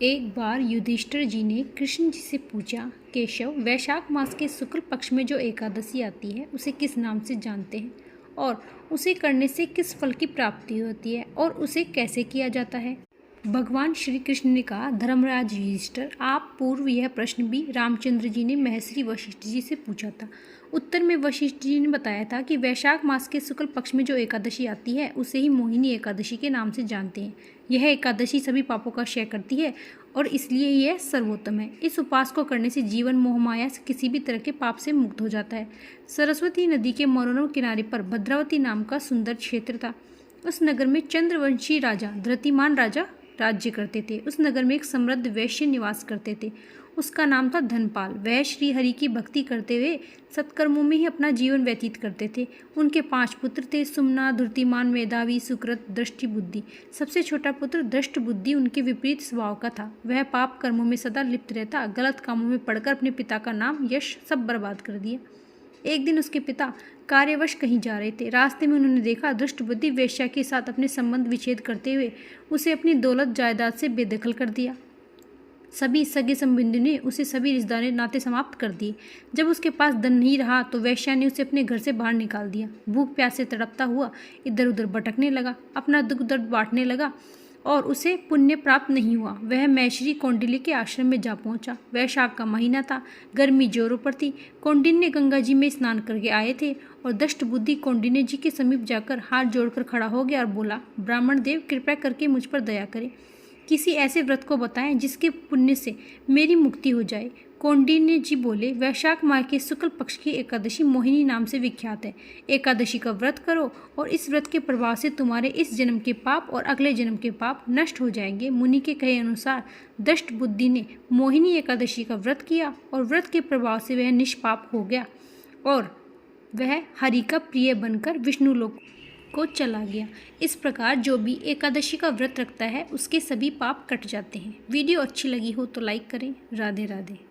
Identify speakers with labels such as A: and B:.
A: एक बार युधिष्ठिर जी ने कृष्ण जी से पूछा, केशव, वैशाख मास के शुक्ल पक्ष में जो एकादशी आती है उसे किस नाम से जानते हैं और उसे करने से किस फल की प्राप्ति होती है और उसे कैसे किया जाता है। भगवान श्री कृष्ण ने कहा, धर्मराज युधिष्ठिर, आप पूर्व यह प्रश्न भी रामचंद्र जी ने महर्षि वशिष्ठ जी से पूछा था। उत्तर में वशिष्ठ जी ने बताया था कि वैशाख मास के शुक्ल पक्ष में जो एकादशी आती है उसे ही मोहिनी एकादशी के नाम से जानते हैं। यह एकादशी सभी पापों का क्षय करती है और इसलिए यह सर्वोत्तम है। इस उपवास को करने से जीवन मोहमाया से किसी भी तरह के पाप से मुक्त हो जाता है। सरस्वती नदी के मनोरम किनारे पर भद्रावती नाम का सुंदर क्षेत्र था। उस नगर में चंद्रवंशी राजा धृतिमान राजा राज्य करते थे। उस नगर में एक समृद्ध वैश्य निवास करते थे। उसका नाम था धनपाल। वह श्री हरि की भक्ति करते हुए सत्कर्मों में ही अपना जीवन व्यतीत करते थे। उनके 5 पुत्र थे, सुमना, धृतिमान, मेधावी, सुकृत, दृष्टि बुद्धि। सबसे छोटा पुत्र दृष्ट बुद्धि उनके विपरीत स्वभाव का था। वह पाप कर्मों में सदा लिप्त रहता, गलत कामों में पड़कर अपने पिता का नाम, यश सब बर्बाद कर दिया। एक दिन उसके पिता कार्यवश कहीं जा रहे थे। रास्ते में उन्होंने देखा दुष्ट बुद्धि वेश्या के साथ अपने संबंध विच्छेद करते हुए उसे अपनी दौलत जायदाद से बेदखल कर दिया। सभी सगे संबंधियों ने उसे सभी रिश्तेदार नाते समाप्त कर दिए। जब उसके पास धन नहीं रहा तो वेश्या ने उसे अपने घर से बाहर निकाल दिया। भूख प्यास से तड़पता हुआ इधर उधर भटकने लगा, अपना दुख दर्द बांटने लगा और उसे पुण्य प्राप्त नहीं हुआ। वह महर्षि कौंडिल्य के आश्रम में जा पहुंचा। वैशाख का महीना था, गर्मी जोरों पर थी। कौंडिन्य गंगा जी में स्नान करके आए थे और दष्ट बुद्धि कौंडिन्य जी के समीप जाकर हाथ जोड़कर खड़ा हो गया और बोला, ब्राह्मण देव, कृपया करके मुझ पर दया करें। किसी ऐसे व्रत को बताएं जिसके पुण्य से मेरी मुक्ति हो जाए। कौंडिन्य जी बोले, वैशाख माह के शुक्ल पक्ष की एकादशी मोहिनी नाम से विख्यात है। एकादशी का व्रत करो और इस व्रत के प्रभाव से तुम्हारे इस जन्म के पाप और अगले जन्म के पाप नष्ट हो जाएंगे। मुनि के कहे अनुसार दष्ट बुद्धि ने मोहिनी एकादशी का व्रत किया और व्रत के प्रभाव से वह निष्पाप हो गया और वह हरि का प्रिय बनकर विष्णु लोक को चला गया। इस प्रकार जो भी एकादशी का व्रत रखता है उसके सभी पाप कट जाते हैं। वीडियो अच्छी लगी हो तो लाइक करें। राधे राधे।